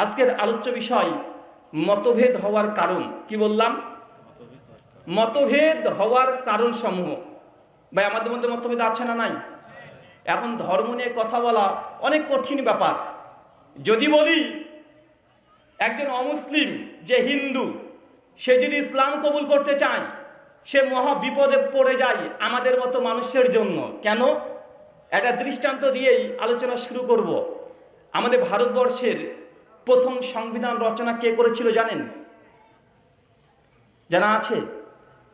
আজকের আলোচ্য বিষয় মতভেদ হওয়ার কারণ। কি বললাম? মতভেদ হওয়ার কারণ সমূহ। ভাই, আমাদের মধ্যে মতভেদ আছে না নাই? এখন ধর্ম নিয়ে কথা বলা অনেক কঠিন ব্যাপার। যদি বলি একজন অমুসলিম যে হিন্দু, সে যদি ইসলাম কবুল করতে চায়, সে মহা বিপদে পড়ে যায় আমাদের মতো মানুষের জন্য। কেন? একটা দৃষ্টান্ত দিয়েই আলোচনা শুরু করব। আমাদের ভারতবর্ষের প্রথম সংবিধান রচনা কে করেছিল জানেন? জানা আছে?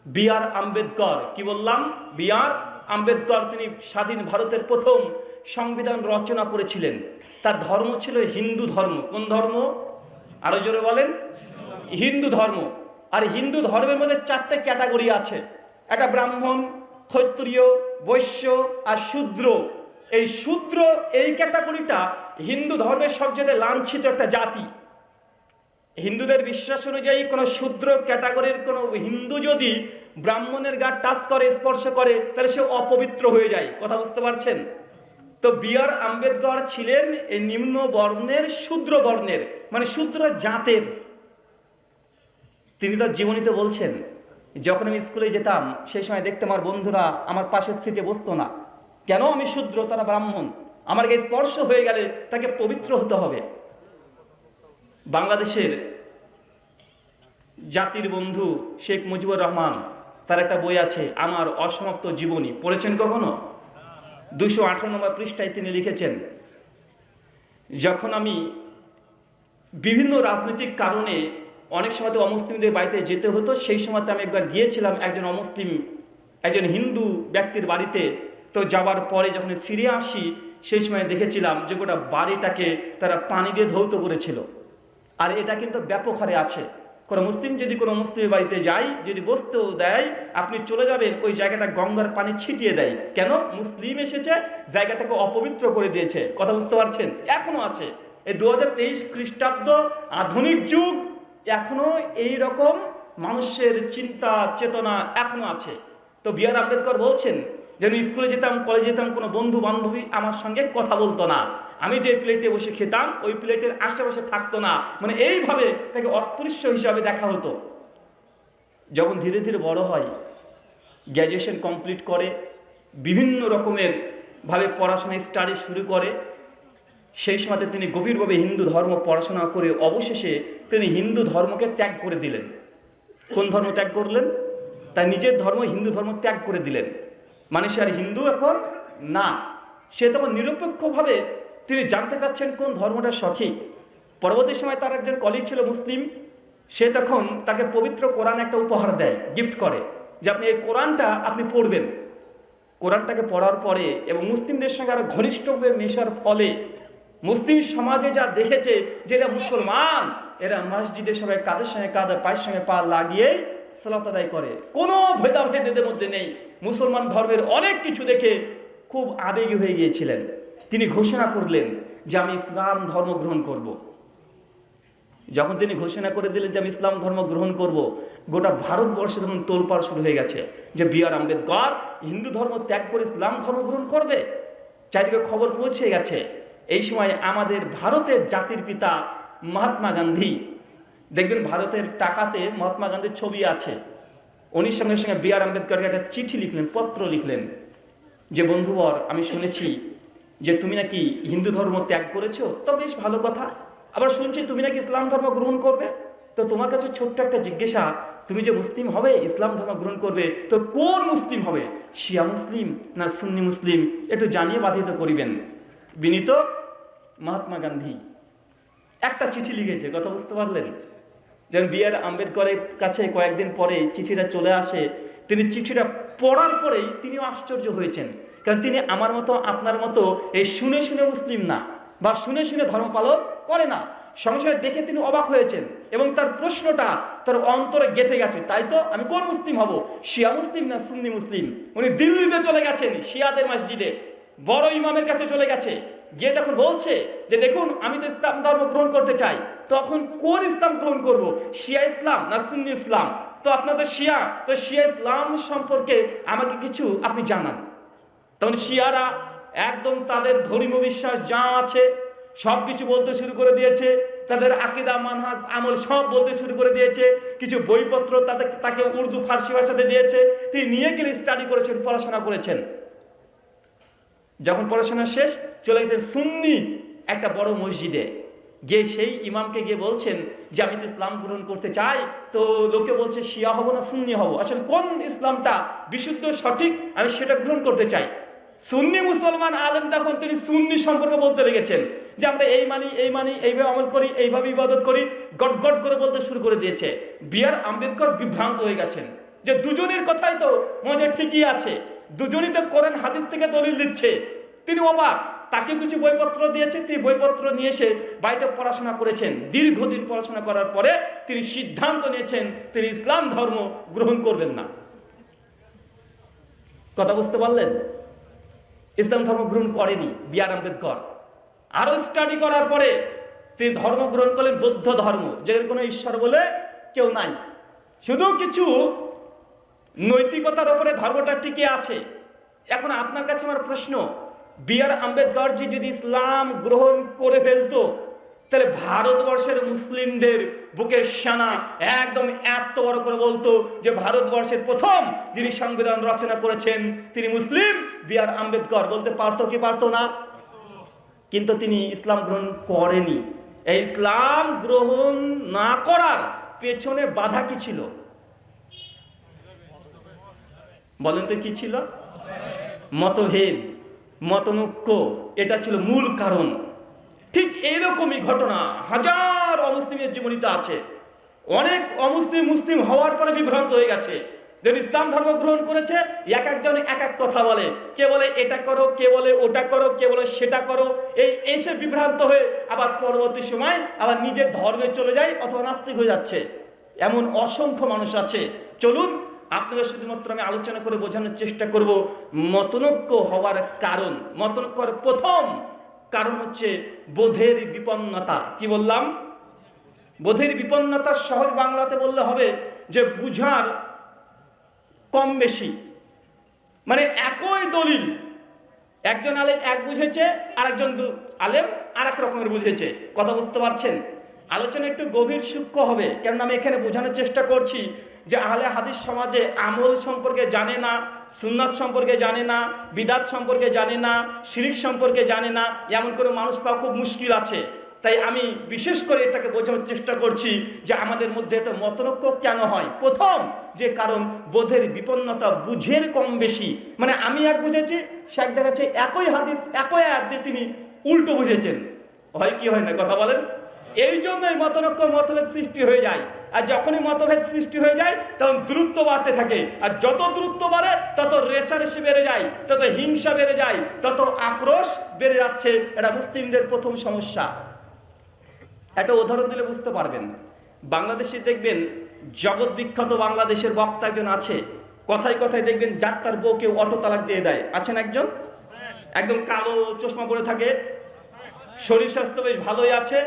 বি.আর. আম্বেদকর। কি বললাম? বি.আর. আম্বেদকর। তিনি স্বাধীন ভারতের প্রথম সংবিধান রচনা করেছিলেন। তার ধর্ম ছিল হিন্দু ধর্ম। কোন ধর্ম? আরো জোরে বলেন। হিন্দু ধর্ম। আর হিন্দু ধর্মের মধ্যে 4টে ক্যাটাগরি আছে। একটা ব্রাহ্মণ, ক্ষত্রিয়, বৈশ্য আর শূদ্র। এই শূদ্র, এই ক্যাটাগরিটা হিন্দু ধর্মের সবচেয়ে লাঞ্ছিত একটা জাতি। হিন্দুদের বিশ্বাস অনুযায়ী কোনো শূদ্র ক্যাটাগরির কোনো হিন্দু যদি ব্রাহ্মণের গা টাচ করে, স্পর্শ করে, তাহলে সে অপবিত্র হয়ে যায়। কথা বুঝতে পারছেন? তো বি.আর. আম্বেদকর ছিলেন এই নিম্ন বর্ণের, শূদ্র বর্ণের, মানে শূদ্র জাতের। তিনি তার জীবনীতে বলছেন, যখন আমি স্কুলে যেতাম সেই সময় দেখতাম আমার বন্ধুরা আমার পাশের সিটে বসতো না। কেন? আমি শূদ্র, তারা ব্রাহ্মণ। আমার গায়ে স্পর্শ হয়ে গেলে তাকে পবিত্র হতে হবে। বাংলাদেশের জাতির বন্ধু শেখ মুজিবুর রহমান, তার একটা বই আছে আমার অসমাপ্ত জীবনী। পড়েছেন কখনো? 218 নম্বর পৃষ্ঠায় তিনি লিখেছেন, যখন আমি বিভিন্ন রাজনৈতিক কারণে অনেক সময় তো অমুসলিমদের বাড়িতে যেতে হতো, সেই সময়তে আমি একবার গিয়েছিলাম একজন অমুসলিম, একজন হিন্দু ব্যক্তির বাড়িতে। তো যাবার পরে যখন ফিরে আসি, সেই সময় দেখেছিলাম যে গোটা বাড়িটাকে তারা পানি দিয়ে ধৌত করেছিল। আর এটা কিন্তু ব্যাপক হারে আছে। কোনো মুসলিম যদি কোনো মুসলিমের বাড়িতে যায়, যদি বসতেও দেয়, আপনি চলে যাবেন, ওই জায়গাটা গঙ্গার পানি ছিটিয়ে দেয়। কেন? মুসলিম এসেছে, জায়গাটাকে অপবিত্র করে দিয়েছে। কথা বুঝতে পারছেন? এখনো আছে। এই 2023 খ্রিস্টাব্দ, আধুনিক যুগ, এখনো এই রকম মানুষের চিন্তা চেতনা এখনো আছে। তো বি.আর. আম্বেদকর বলছেন, যেন স্কুলে যেতাম, কলেজে যেতাম, কোনো বন্ধু বান্ধবী আমার সঙ্গে কথা বলতো না। আমি যে প্লেটে বসে খেতাম ওই প্লেটের আশেপাশে থাকতো না। মানে এইভাবে তাকে অস্পৃশ্য হিসাবে দেখা হতো। যখন ধীরে ধীরে বড় হয়, গ্র্যাজুয়েশন কমপ্লিট করে, বিভিন্ন রকমের ভাবে পড়াশোনা স্টাডি শুরু করে, সেই সময় তিনি গভীরভাবে হিন্দু ধর্ম পড়াশোনা করে অবশেষে তিনি হিন্দু ধর্মকে ত্যাগ করে দিলেন। কোন ধর্ম ত্যাগ করলেন? তাই নিজের ধর্ম, হিন্দু ধর্ম ত্যাগ করে দিলেন। মানে সে আর হিন্দু এখন না। সে তখন নিরপেক্ষভাবে তিনি জানতে চাচ্ছেন কোন ধর্মটা সঠিক। পরবর্তী সময় তার একজন কলিগ ছিল মুসলিম, সে তখন তাকে পবিত্র কোরআন একটা উপহার দেয়, গিফট করে, যে আপনি এই কোরআনটা আপনি পড়বেন। কোরআনটাকে পড়ার পরে এবং মুসলিমদের সঙ্গে আরো ঘনিষ্ঠভাবে মেশার ফলে মুসলিম সমাজে যা দেখেছে যে এরা মুসলমান, এরা মসজিদে সবাই কাঁধের সঙ্গে কাঁধ, পায়ের সঙ্গে পা লাগিয়েই সালাত আদায় করে, কোনো ভেদাভেদ এদের মধ্যে নেই। মুসলমান ধর্মের অনেক কিছু দেখে খুব আবেগী হয়ে গিয়েছিলেন। তিনি ঘোষণা করলেন যে আমি ইসলাম ধর্ম গ্রহণ করব। যখন তিনি ঘোষণা করে দিলেন যে আমি ইসলাম ধর্ম গ্রহণ করব, গোটা ভারতবর্ষে তখন তোলপাড় শুরু হয়ে গেছে যে বি.আর. আম্বেদকর হিন্দু ধর্ম ত্যাগ করে ইসলাম ধর্ম গ্রহণ করবে। চারিদিকে খবর পৌঁছে গেছে। এই সময় আমাদের ভারতের জাতির পিতা মহাত্মা গান্ধী, দেখবেন ভারতের টাকাতে মহাত্মা গান্ধীর ছবি আছে। উনি সঙ্গে সঙ্গে বি.আর. আম্বেদকরকে একটা চিঠি লিখলেন, পত্র লিখলেন, যে বন্ধুবর, আমি শুনেছি যে তুমি নাকি হিন্দু ধর্ম ত্যাগ করেছো, তো বেশ ভালো কথা। আবার শুনছি তুমি নাকি ইসলাম ধর্ম গ্রহণ করবে। তো তোমার কাছে ছোট্ট একটা জিজ্ঞাসা, তুমি যে মুসলিম হবে, ইসলাম ধর্ম গ্রহণ করবে, তো কোন মুসলিম হবে? শিয়া মুসলিম না সুন্নি মুসলিম? একটু জানিয়ে বাধিত করিবেন। বিনীত মহাত্মা গান্ধী একটা চিঠি লিখেছে। কথা বুঝতে পারলেন? যেন বি.আর. আম্বেদকরের কাছে কয়েকদিন পরে চিঠিটা চলে আসে। তিনি চিঠিটা পড়ার পরেই তিনিও আশ্চর্য হয়েছেন, কারণ তিনি আমার মতো আপনার মতো এই শুনে শুনে মুসলিম না, বা শুনে শুনে ধর্ম পালন করে না। সংসারে দেখে তিনি অবাক হয়েছেন এবং তার প্রশ্নটা তার অন্তরে গেঁথে গেছে, তাই তো আমি কোন মুসলিম হব? শিয়া মুসলিম না সুন্নি মুসলিম? উনি দিল্লিতে চলে গেছেন, শিয়াদের মসজিদে বড় ইমামের কাছে চলে গেছে, গিয়ে তখন বলছে যে দেখুন, আমি তো ইসলাম ধর্ম গ্রহণ করতে চাই, তখন কোন ইসলাম গ্রহণ করব? শিয়া ইসলাম না সুন্নি ইসলাম? তো আপনার তো শিয়া, তো শিয়া ইসলাম সম্পর্কে আমাকে কিছু আপনি জানান। তখন শিয়ারা একদম তাদের ধর্মীয় বিশ্বাস যা আছে সব কিছু বলতে শুরু করে দিয়েছে। তাদের আকীদা, মানহাজ, আমল সব বলতে শুরু করে দিয়েছে। কিছু বইপত্র তাকে উর্দু ফার্সি ভাষাতে দিয়েছে, তিনি নিয়ে গেলে স্টাডি করেছেন, পড়াশোনা করেছেন। যখন পড়াশোনা শেষ চলে গেছেন সুন্নি একটা বড় মসজিদে, গিয়ে সেই ইমামকে গিয়ে বলছেন যে আমি তো ইসলাম গ্রহণ করতে চাই। তো লোকে বলছে শিয়া হব না সুন্নি হব, আসলে কোন ইসলামটা বিশুদ্ধ সঠিক আমি সেটা গ্রহণ করতে চাই। সুন্নি মুসলমান আলেম তখন তিনি সুন্নি সম্পর্কে বলতে লেগেছেন যে আমরা এই মানি, এইভাবে আমল করি, এইভাবে ইবাদত করি, গট গট করে বলতে শুরু করে দিয়েছে। B.R. আম্বেদকর বিভ্রান্ত হয়ে গেছেন যে দুজনের কথাই তো মজা ঠিকই আছে, দুজনই তো কোরআন হাদিস থেকে দলিল দিচ্ছে। তিনি অবাক, তাকে কিছু বইপত্র দিয়েছে, তিনি বইপত্র নিয়ে এসে বাড়িতে পড়াশোনা করেছেন। দীর্ঘদিন পড়াশোনা করার পরে তিনি সিদ্ধান্ত নিয়েছেন তিনি ইসলাম ধর্ম গ্রহণ করবেন না। কথা বুঝতে পারলেন? ইসলাম ধর্ম গ্রহণ করেনি B.R. আম্বেদকর। আরো স্টাডি করার পরে তিনি ধর্ম গ্রহণ করলেন বৌদ্ধ ধর্ম, যেখানে কোনো ঈশ্বর বলে কেউ নাই, শুধু কিছু নৈতিকতার উপরে ধর্মটা টিকে আছে। এখন আপনার কাছে আমার প্রশ্ন, B.R. আম্বেদকর যদি ইসলাম গ্রহণ করে ফেলতো, তাহলে ভারতবর্ষের মুসলিমদের বুকের সেনা একদম এত বড় করে বলতো যে ভারতবর্ষের প্রথম যিনি সংবিধান রচনা করেছেন তিনি মুসলিম B.R. আম্বেদকর, বলতে পারতো কি পারতো না? কিন্তু তিনি ইসলাম গ্রহণ করেনি। এই ইসলাম গ্রহণ না করার পেছনে বাধা কি ছিল বলেন তো? কি ছিল? মতভেদ, মতনৈক্য, এটা ছিল মূল কারণ। ঠিক এইরকমই ঘটনা হাজার অমুসলিমের জীবনীতে আছে। অনেক অমুসলিম মুসলিম হওয়ার পরে বিভ্রান্ত হয়ে গেছে, যেন ইসলাম ধর্ম গ্রহণ করেছে, এক একজন এক এক কথা বলে, কে বলে এটা করো, কে বলে ওটা করো, কে বলে সেটা করো, এই এসে বিভ্রান্ত হয়ে আবার পরবর্তী সময় আবার নিজের ধর্মে চলে যায় অথবা নাস্তিক হয়ে যাচ্ছে। এমন অসংখ্য মানুষ আছে। চলুন আপনাদের শুধুমাত্র আমি আলোচনা করে বোঝানোর চেষ্টা করব মতনৈক্য হওয়ার কারণ। মতনৈক্যর প্রথম কারণ হচ্ছে বোধের বিপন্নতা। কি বললাম? বোধের বিপন্নতা সহজ বাংলাতে বললে হবে যে বুঝার কম বেশি। মানে একই দলিল একজন আলেম এক বুঝেছে, আরেকজন আলেম আর এক রকমের বুঝেছে। কথা বুঝতে পারছেন? আলোচনা একটু গভীর সূক্ষ্ম হবে, কারণ আমি এখানে বোঝানোর চেষ্টা করছি যে আহলে হাদিস সমাজে আমল সম্পর্কে জানে না, সুন্নাত সম্পর্কে জানে না, বিদাত সম্পর্কে জানে না, শিরিক সম্পর্কে জানে না, এমন কোনো মানুষ পাওয়া খুব মুশকিল আছে। তাই আমি বিশেষ করে এটাকে বোঝানোর চেষ্টা করছি যে আমাদের মধ্যে এত মতনৈক্য কেন হয়। প্রথম যে কারণ বোধের বিপন্নতা, বুঝের কম বেশি। মানে আমি এক বুঝেছি, সে এক দেখাচ্ছে একই হাদিস একই আয়াত দিয়ে তিনি উল্টো বুঝেছেন। হয় কি হয় না? কথা বলেন। এই জন্যই মতনৈক্য, মতভেদ সৃষ্টি হয়ে যায়। আর যখনই মতভেদ সৃষ্টি হয়ে যায় তখন দূরত্ব বাড়তে থাকে, আর যত দূরত্ব বাড়ে তত রেষারেষি বেড়ে যায়, তত হিংসা বেড়ে যায়, তত আক্রোশ বেড়ে যাচ্ছে। এটা মুসলিমদের প্রথম সমস্যা। একটা উদাহরণ দিলে বুঝতে পারবেন। বাংলাদেশে দেখবেন জগৎ বিখ্যাত বাংলাদেশের বক্তা একজন আছে, কথায় কথায় দেখবেন যার তার বউকে অটো তালাক দিয়ে দেয়। আছেন একজন, একদম কালো চশমা পরে থাকে, শরীর স্বাস্থ্য বেশ ভালোই আছে,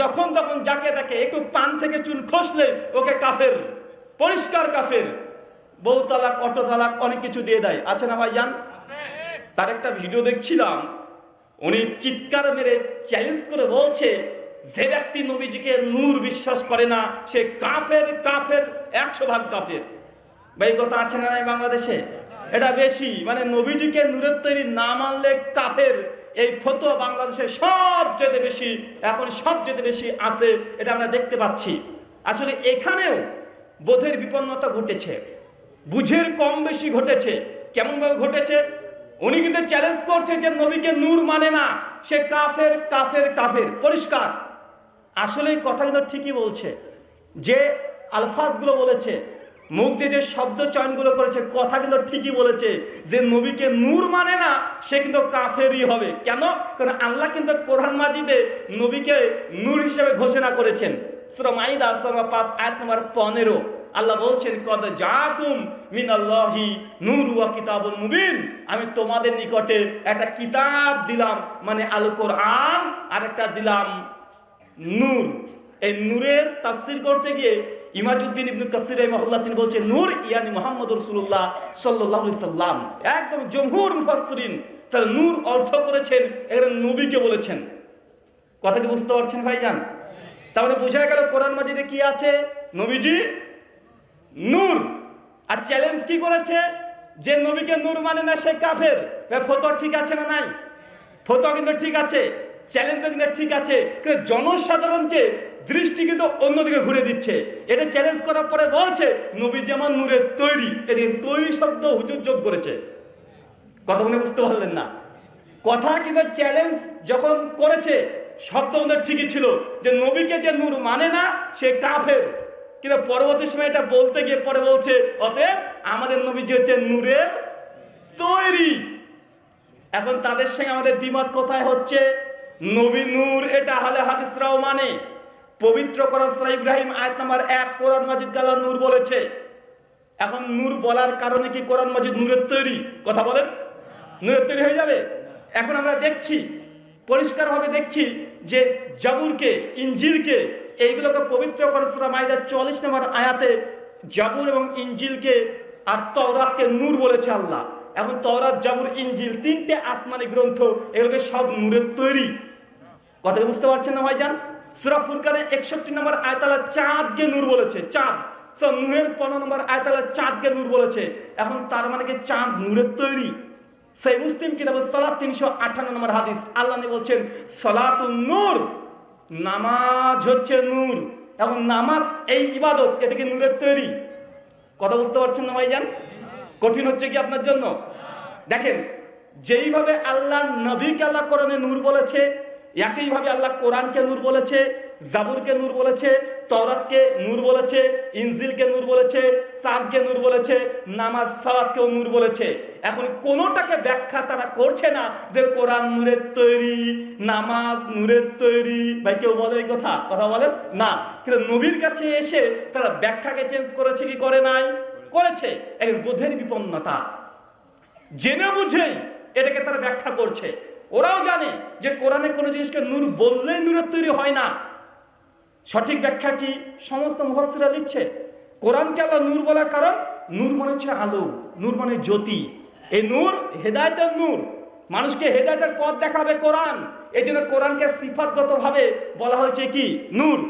যখন তখন যাকে তাকে একটু পান থেকে চুন খসলে ওকে কাফের, পরিষ্কার কাফের। বউ তালাক, অটো তালাক, অনেক কিছু দিয়ে দেয়। আছে না ভাইজান? তার একটা ভিডিও দেখছিলাম, উনি চিৎকার মেরে চ্যালেঞ্জ করে বলছে যে ব্যক্তি নবীজিকে নূর বিশ্বাস করে না সে কাফের, কাফের, 100 ভাগ কাফের। ভাই কথা আছে না নাই বাংলাদেশে? এটা বেশি, মানে নবীজিকে নূরের তৈরি না মানলে কাফের। এই ফতোয়া বাংলাদেশে সবচেয়ে বেশি, এখন সবচেয়ে বেশি আছে, এটা আমরা দেখতে পাচ্ছি। আসলে এখানেও বোধের বিপন্নতা ঘটেছে, বুঝের কম বেশি ঘটেছে। কেমনভাবে ঘটেছে? উনি কিন্তু চ্যালেঞ্জ করছে যে নবীকে নূর মানে না, সে কাফের, কাফের, কাফের, পরিষ্কার। আসলে এই কথা কিন্তু ঠিকই বলছে, যে আলফাজগুলো বলেছে, মুখ দিয়ে যে শব্দ চয়নগুলো করেছে, কথা কিন্তু ঠিকই বলেছে যে নবীকে নূর মানে না সে কিন্তু কাফেরই হবে। কেন? কারণ আল্লাহ কিন্তু কোরআন মাজিদে নবীকে নূর হিসেবে ঘোষণা করেছেন। সূরা মাইদা 5 আয়াত নম্বর 15 আল্লাহ বলছেন কদ জাকুম মিনাল্লাহি নূর ওয়া কিতাবুল মুবিন, আমি তোমাদের নিকটে একটা কিতাব দিলাম, মানে আল কোরআন, আর একটা দিলাম নূর। এই নূরের তাফসীর করতে গিয়ে ইমাজউদ্দিন ইবনে কাসির রাহিমাহুল্লাহ তিনি বলছেন নূর ইয়ানি মুহাম্মদুর রাসূলুল্লাহ সাল্লাল্লাহু আলাইহি সাল্লাম। একদম জমহুর মুফাসসিরিন তার নূর অর্থ করেছেন এখানে নবীকে বলেছেন। কথা কি বুঝতে পারছেন ভাইজান? তাহলে বোঝা গেল কোরআন মাজিদে কি আছে? নবীজি নূর। আর চ্যালেঞ্জ কি করেছে? যে নবীকে নূর মানে না সে কাফের। ফতোয়া ঠিক আছে না নাই? ফতোয়া কিন্তু ঠিক আছে, চ্যালেঞ্জও কিন্তু ঠিক আছে, কিন্তু জনসাধারণকে দৃষ্টি কিন্তু অন্যদিকে ঘুরে দিচ্ছে। এটা চ্যালেঞ্জ করার পরে বলছে নবী যেমন নূরের তৈরি, এদিকে তৈরি শব্দ হুজুর যোগ করেছে। কথা মনে বুঝতে পারলেন না? কথা কিন্তু চ্যালেঞ্জ যখন করেছে শব্দ আমাদের ঠিকই ছিল যে নবীকে যে নূর মানে না সে কাফের, কিন্তু পরবর্তী সময় এটা বলতে গিয়ে পরে বলছে অতএব আমাদের নবী যে হচ্ছে নূরের তৈরি। এখন তাদের সঙ্গে আমাদের দ্বিমত কোথায় হচ্ছে? নবী নূর এটা আহলে হাদিসরাও মানে। পবিত্র কোরআন সূরা ইব্রাহিম আয়াত নাম্বার 1 কোরআন মাজিদ আল্লাহ নূর বলেছে। এখন নূর বলার কারণে কি কোরআন মাজিদ নূরের তৈরি? কথা বলেন, নূরের তৈরি হয়ে যাবে? এখন আমরা দেখছি, পরিষ্কারভাবে দেখছি যে জাবুরকে, ইঞ্জিলকে, এইগুলোকে পবিত্র কোরআন সূরা মাইদা 44 নম্বর আয়াতে জাবুর এবং ইঞ্জিলকে আর তওরাতকে নূর বলেছে আল্লাহ। এখন তওরাত, জাবুর, ইঞ্জিল তিনটে আসমানি গ্রন্থ, এগুলোকে সব নূরের তৈরি। কথা বুঝতে পারছেন না ভাইজান? সূরা ফুরকানে 61 নম্বর আয়াত আল্লাহ চাঁদকে নূর বলেছে। চাঁদ নূহের 15 নম্বর আয়াত আল্লাহ চাঁদকে নূর বলেছে। এখন তার মানে কি চাঁদ নূরের তৈরি? সেই মুসলিম কিতাবে সালাত 358 নম্বর হাদিস আল্লাহ নবী বলছেন সালাতুন নূর, নামাজ হচ্ছে নূর। এখন নামাজ এই ইবাদত, এটা কি নূরের তৈরি? কথা বুঝতে পারছেন না ভাইজান? কঠিন হচ্ছে কি আপনার জন্য? দেখেন, যেইভাবে আল্লাহ নবীকে আল্লাহ কোরআনে নূর বলেছে, একইভাবে আল্লাহ কোরআনকে নূর বলেছে, জাবুরকে নূর বলেছে, তওরাতকে নূর বলেছে, ইনজিলকে নূর বলেছে, চাঁদকে নূর বলেছে, নামাজ সালাতকেও নূর বলেছে। এখন কোনোটাকে ব্যাখ্যা তারা করছে না যে কোরআন নূরের তৈরি, নামাজ নূরের তৈরি। ভাই কেউ বলে এই কথা? কথা বলেন না। কিন্তু নবীর কাছে এসে তারা ব্যাখ্যাকে চেঞ্জ করেছে কি করে নাই? করেছে। এক বোধের বিপন্নতা, জেনে বুঝেই এটাকে তারা ব্যাখ্যা করছে। ওরাও জানে যে কোরআনে কোনো জিনিসকে নূর বললেই নূরের তৈরি হয় না। সঠিক ব্যাখ্যা কি? সমস্ত মুফাসসিররা লিখছে কোরআনকে আল্লাহ নূর বলার কারণ, নূর মানে হচ্ছে আলো, নূর মানে জ্যোতি। এই নূর হেদায়েতের নূর, মানুষকে হেদায়েতের পথ দেখাবে কোরআন। এই জন্য কোরআনকে সিফাতগতভাবে বলা হয়েছে কি? নূর।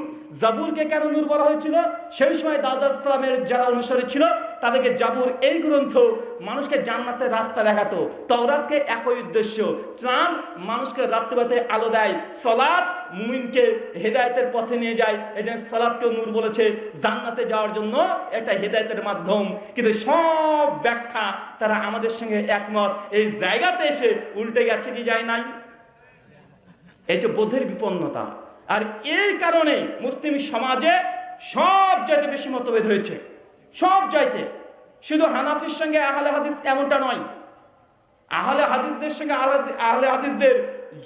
জাবুরকে কেন নূর বলা হয়েছিল? সেই সময় দাউদ আলাইহিস সালামের যারা অনুসারী ছিল তাদেরকে জাবুর, এই গ্রন্থ মানুষকে জান্নাতের রাস্তা দেখাতো। তাওরাতকে একই উদ্দেশ্য, চাঁদ মানুষকে রাত্রিবেলাতে আলো দেয়, সালাত মুমিনকে হেদায়েতের পথে নিয়ে যায়। এই জন্য সালাতকেও নূর বলেছে, জান্নাতে যাওয়ার জন্য একটা হেদায়েতের মাধ্যম। কিন্তু সব ব্যাখ্যা তারা আমাদের সঙ্গে একমত। এই জায়গাতে এসে উল্টে গেছে কি যায় নাই? এই যে বোধের বিপন্নতা। আর এই কারণে মুসলিম সমাজে সব চাইতে বেশি মতভেদ হয়েছে, সব চাইতে। শুধু হানাফির সঙ্গে আহলে হাদিস এমনটা নয়, আহলে হাদিসদের সঙ্গে আহলে হাদিসদের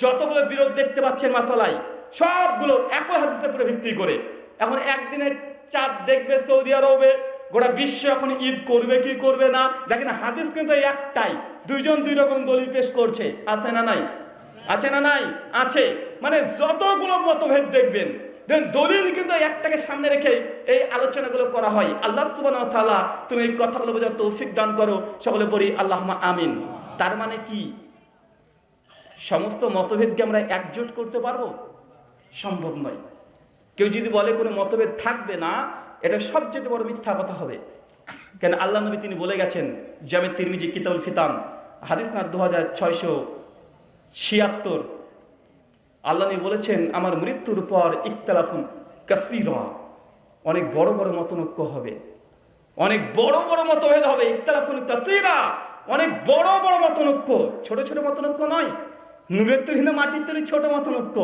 যতগুলো বিরোধ দেখতে পাচ্ছেন মাসালাই, সবগুলো একই হাদিসের উপরে ভিত্তি করে। এখন একদিনে চাঁদ দেখবে সৌদি আরবে, গোটা বিশ্ব এখন ঈদ করবে কি করবে না। দেখেন হাদিস কিন্তু একটাই, দুইজন দুই রকম দলিল পেশ করছে। আছে না নাই? আছে না নাই? আছে। মানে যতগুলো মতভেদ দেখবেন, দলিল কিন্তু একটাকে সামনে রেখে এই আলোচনাগুলো করা হয়। আল্লাহ সুবহানাহু ওয়া তাআলা তুমি এই কথাগুলো বোঝার তৌফিক দান করো। সকলে বলি আল্লাহুম্মা আমিন। তার মানে কি সমস্ত মতভেদকে আমরা একজোট করতে পারবো? সম্ভব নয়। কেউ যদি বলে কোনো মতভেদ থাকবে না, এটা সবচেয়ে বড় মিথ্যা কথা হবে। কেন আল্লাহ নবী তিনি বলে গেছেন, জামে তিরমিজি কিতাবুল ফিতান হাদিস না 2676, আল্লাহ নবী বলেছেন আমার মৃত্যুর পর ইখতিলাফুন কাসীরা, অনেক বড় বড় মতনৈক্য হবে, অনেক বড় বড় মতভেদ হবে। ইখতিলাফুন কাসীরা, অনেক বড় বড় মতনৈক্য, ছোট ছোট মতনৈক্য নয়। নূরের তৈরি না মাটির তৈরি ছোট মতনৈক্য।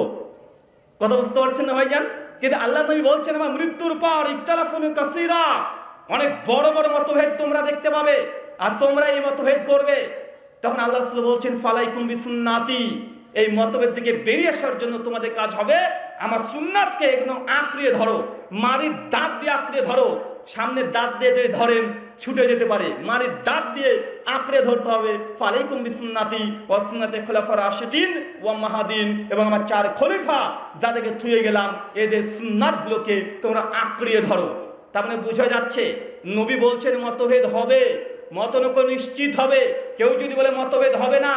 কথা বুঝতে পারছেন না ভাইজান? কিন্তু আল্লাহ নবী বলছেন আমার মৃত্যুর পর ইখতিলাফুন কাসীরা, অনেক বড় বড় মতভেদ তোমরা দেখতে পাবে, আর তোমরা এই মতভেদ করবে। তখন আল্লাহ রাসূল বলছেন ফালাইকুম বিসুন্নাতি, এই মতভেদ থেকে বেরিয়ে আসার জন্য তোমাদের কাজ হবে আমার সুন্নাতকে একদম আঁকড়িয়ে ধরো, মারির দাঁত দিয়ে আঁকড়িয়ে ধরো। সামনের দাঁত দিয়ে যদি ধরেন ছুটে যেতে পারে, মারির দাঁত দিয়ে আঁকড়ে ধরতে হবে। ফালাইকুম বিসুন্নাতি ওয়া সুন্নাতে খুলাফার রাশিদিন ওয়া মাহাদিন, এবং আমার 4 খলিফা যাদেরকে থুয়ে গেলাম এদের সুন্নাতগুলোকে তোমরা আঁকড়িয়ে ধরো। তার মানে বোঝা যাচ্ছে নবী বলছেন মতভেদ হবে, মতনৈক্য নিশ্চিত হবে। কেউ যদি বলে মতভেদ হবে না,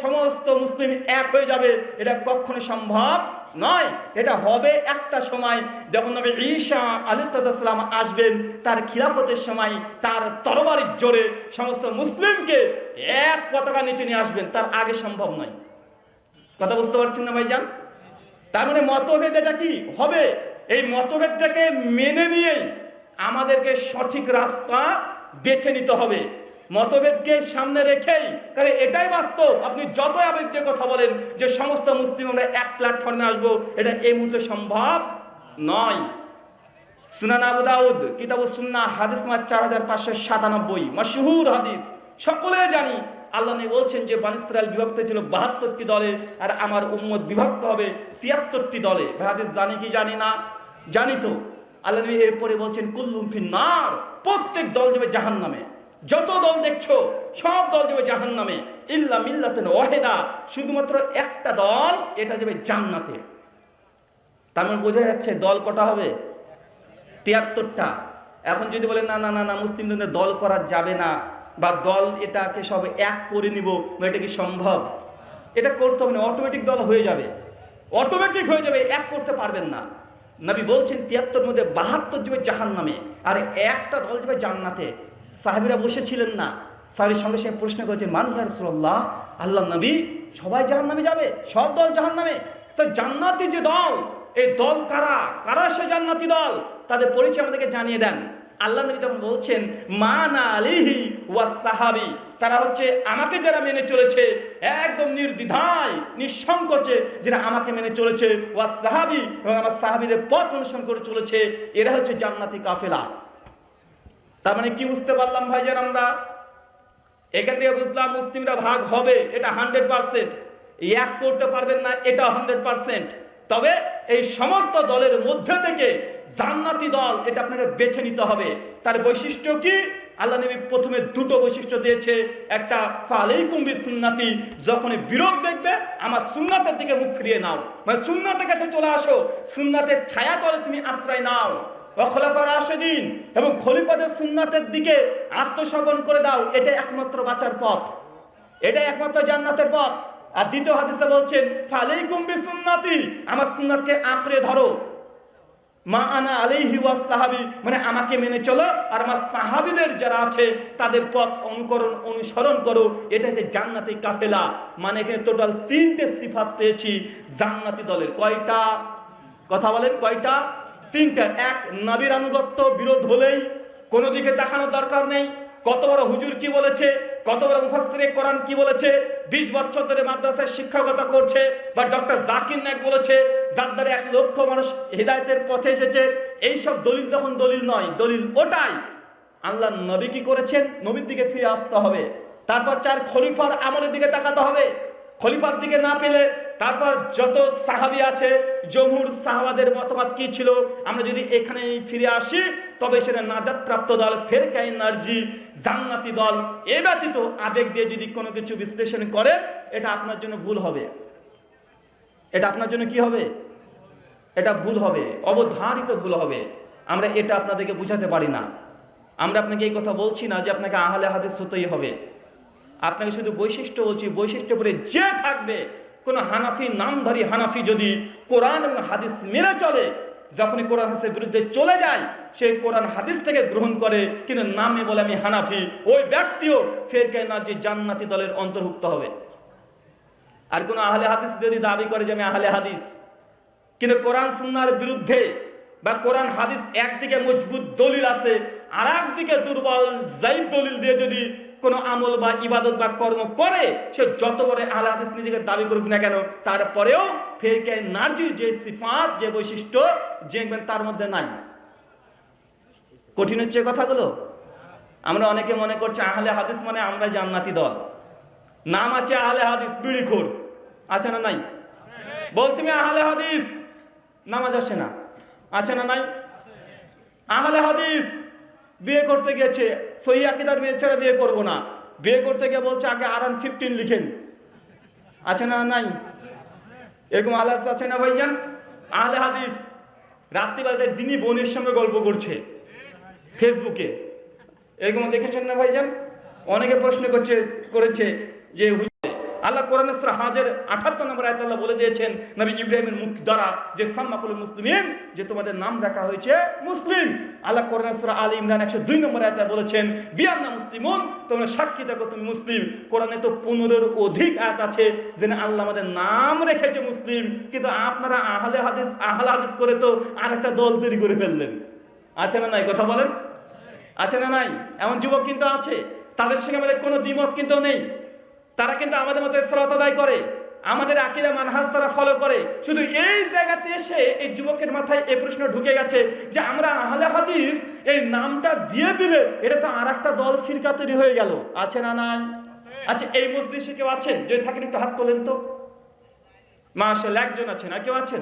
সমস্ত মুসলিম এক হয়ে যাবে, এটা কখনো সম্ভব নয়। এটা হবে একটা সময় যখন নবী ঈসা আলাইহিস সালাম আসবেন, তার খিলাফতের সময় তার তরবারির জোরে সমস্ত মুসলিমকে এক পতাকা নিচে নিয়ে আসবেন। তার আগে সম্ভব নয়। কথা বুঝতে পারছেন না ভাইজান? তার মানে মতভেদ এটা কি হবে, এই মতভেদটাকে মেনে নিয়েই আমাদেরকে সঠিক রাস্তা বেছে নিতে হবে। মতভেদকে সামনে রেখেই, কারণ এটাই বাস্তব। আপনি যত আবেগ দিয়ে কথা বলেন যে সমস্ত মুসলিম আমরা এক প্ল্যাটফর্মে আসবো, এটা এই মুহূর্তে সম্ভব নয়। সুনান আবু দাউদ কিতাবুস সুন্নাহ হাদিস নাম্বার 4597, মাশহুর হাদিস, সকলে জানি। আল্লাহ নবী বলছেন যে বনী ইসরাইল বিভক্ত ছিল 72টি দলে, আর আমার উম্মত বিভক্ত হবে 73টি দলে। হাদিস জানি কি জানি না? জানি তো। আল্লাহ নবী এরপরে বলছেন কুল্লুম ফিন্নার, প্রত্যেক দল যাবে জাহান্নামে। যত দল দেখছো সব দল যাবে জাহান্নামে, ইল্লা মিল্লাতুন ওয়াহিদা, শুধুমাত্র একটা দল, এটা যাবে জান্নাতে। তার মানে বোঝা যাচ্ছে দল কটা হবে? 73টা। এখন যদি বলেন না না না না মুসলিমদের দল করা যাবে না, বা দল এটাকে সব এক করে নিব, এটা কি সম্ভব? এটা করতে হবে না, অটোমেটিক দল হয়ে যাবে, অটোমেটিক হয়ে যাবে, এক করতে পারবেন না। নবী বলছেন 73 মধ্যে 72 যাবে জাহান্নামে, আর একটা দল যাবে জান্নাতে। সাহাবীরা বসেছিলেন না, সাহাবীর সঙ্গে সঙ্গে প্রশ্ন করেছেন, মান ইয়া রাসূলুল্লাহ, আল্লাহ নবী সবাই জাহান্নামে যাবে, সব দল জাহান্নামে, তো জান্নাতি যে দল, এই দল কারা? কারা সে জান্নাতি দল? তাদের পরিচয় আমাদেরকে জানিয়ে দেন। আল্লাহ নবী তখন বলছেন, মানা আলাইহি ওয়াস সাহাবী, তারা হচ্ছে আমাকে যারা মেনে চলেছে একদম নির্দ্বিধায় নিঃসংকোচে, যারা আমাকে মেনে চলেছে, ওয়াস সাহাবী, এবং আমার সাহাবীদের পথ অনুসরণ করে চলেছে, এরা হচ্ছে জান্নাতি কাফেলা। তার মানে কি বুঝতে পারলাম ভাইজান? আমরা এখান থেকে বুঝলাম মুসলিমরা ভাগ হবে, এটা 100%, এক করতে পারবেন না, এটা 100%। তবে এই সমস্ত দলের মধ্যে থেকে জান্নাতি দল, এটা আপনাকে বেছে নিতে হবে। তার বৈশিষ্ট্য কি? আল্লাহ নবী প্রথমে দুটো বৈশিষ্ট্য দিয়েছে। একটা, ফালাইকুম বিসুন্নতি, যখন বিরোধ দেখবে আমার সুন্নাতের দিকে মুখ ফিরিয়ে নাও, মানে সুন্নাতের কাছে চলে আসো, সুন্নাতের ছায়া তলে তুমি আশ্রয় নাও। খোলাফা রাশেদিন এবং খলিফাদের সুন্নাতের দিকে আত্মসমর্পণ করে দাও, এটা একমাত্র বাঁচার পথ, এটা একমাত্র জান্নাতের পথ। আর দ্বিতীয় হাদিসে বলছেন, ফালাইকুম বিসুন্নতি, আমার সুন্নাতকে আঁকড়ে ধরো, মা আনা আলাইহি ওয়াস সাহাবী, মানে আমাকে মেনে চলো, আর আমার সাহাবীদের যারা আছে তাদের পথ অনুসরণ করো, এটা হচ্ছে জান্নাতি কাফেলা। মানে এখানে টোটাল 3টে সিফাত পেয়েছি জান্নাতি দলের। কয়টা? কথা বলেন, কয়টা? 3টা। এক, নবীর আনুগত্য, বিরোধ হলেই কোনো দিকে তাকানোর দরকার নেই। কত বড় হুজুর কি বলেছে, কত বড় মুফাসসিরে কোরআন কি বলেছে, 20 বছর ধরে মাদ্রাসায় শিক্ষকতা করছে, বা ডক্টর জাকির নায়েক বলেছে, যার দ্বারা 1 লক্ষ মানুষ হিদায়াতের পথে এসেছে, এইসব দলিল তখন দলিল নয়, দলিল ওটাই আল্লাহ নবী কি করেছেন, নবীর দিকে ফিরে আসতে হবে। তারপর 4, খলিফার আমলের দিকে তাকাতে হবে। খলিফার দিকে না পেলে তারপর যত সাহাবী আছে, জমহুর সাহাবাদের মতবাদ কি ছিল, আমরা যদি এখানে ফিরে আসি, তবে সেটা নাজাত প্রাপ্ত দল, ফেরকায়ে নারজি, জান্নাতি দল। এ ব্যতীত আবেগ দিয়ে যদি কোনো কিছু বিশ্লেষণ করে, এটা আপনার জন্য ভুল হবে। এটা আপনার জন্য কি হবে? এটা ভুল হবে, অবধারিত ভুল হবে। আমরা এটা আপনাদেরকে বুঝাতে পারি না। আমরা আপনাকে এই কথা বলছি না যে আপনাকে আহলে হাদিস হতেই হবে, আপনাকে শুধু বৈশিষ্ট্য বলছি। বৈশিষ্ট্য পরে যে থাকবে, কোন হানাফি নামধারী হানাফি যদি কোরআন এবং হাদিস মেনে চলে, যখনই কোরআন হাদিসের বিরুদ্ধে চলে যায়, সেই কোরআন হাদিসটাকে গ্রহণ করে, কিন্তু নামে বলে আমি হানাফি, ওই ব্যক্তিও ফেরকায়ে নারজি জান্নাতি দলের অন্তর্ভুক্ত হবে। আর কোন আহলে হাদিস যদি দাবি করে যে আমি আহলে হাদিস, কিন্তু কোরআন সুন্নাহর বিরুদ্ধে, বা কোরআন হাদিস একদিকে মজবুত দলিল আছে, আর একদিকে দুর্বল জাইদ দলিল দিয়ে যদি কোনো আমল বা ইবাদত বা কর্ম করে, সে যত বড় আহলে হাদিস নিজেকে দাবি করুক না কেন, তারপরেও ফেরকায়ে নারজির যে সিফাত, যে বৈশিষ্ট্য, যে তার মধ্যে নাই। কঠিন হচ্ছে কথাগুলো। আমরা অনেকে মনে করছে আহলে হাদিস মানে আমরা জান্নাতি দল। নাম আছে আহলে হাদিস, বিড়িখোর আছে না নাই? বলছি আমি আহলে হাদিস, নামাজ আসে না, আছে না নাই? আহলে হাদিস বিয়ে করতে গেছে, সহি আকীদার মেয়ে ছাড়া বিয়ে করবো না, বিয়ে করতে গিয়ে বলছে আগে আরন 15 লিখেন, আছে না নাই? এরকম আহলে হাদিস আছে না ভাইজান? আহলে হাদিস রাত্রিবেলাতে দিনী বোনের সঙ্গে গল্প করছে ফেসবুকে, এরকম দেখেছেন না ভাইজান? অনেকে প্রশ্ন করেছে যে আল্লাহ কোরআনে সূরা হাজের ৭৮ নম্বর আয়াতে আল্লাহ বলে দিয়েছেন নবী ইব্রাহিমের মুখ দ্বারা যে সাম্মাকুল মুসলিমিন, যে তোমাদের নাম রাখা হয়েছে মুসলিম। আল্লাহ কোরআনে সূরা আলী ইমরান ১০২ নম্বর আয়াতে বলেছেন বিআন্না মুসলিমুন, তোমরা সাক্ষী থাকো তুমি মুসলিম। কোরআনে তো ১৫-এর অধিক আয়াত আছে যে আল্লাহ আমাদের নাম রেখেছে মুসলিম, কিন্তু আপনারা আহলে হাদিস করে তো আরেকটা দল তৈরি করে ফেললেন। আছে না নাই? কথা বলেন, আছে না নাই? এমন যুবক কিন্তু আছে, তাদের সঙ্গে আমাদের কোনো দ্বিমত কিন্তু নেই। তারা কিন্তু আমাদের মতো ইসলাত আদায় করে, আমাদের আকীদা মানহাজ তারা ফলো করে। শুধু এই জায়গাতে এসে এই যুবকের মাথায় এই প্রশ্ন ঢুকে গেছে যে আমরা আহলে হাদিস এই নামটা দিয়ে দিলে এটা তো আর একটা দল ফিরকা তৈরি হয়ে গেল। আছে না নাই? আচ্ছা, এই মজলিসে কেউ আছেন? যদি থাকেন একটু হাত তোলেন তো। মাশাআল্লাহ, একজন আছেন। আর কেউ আছেন?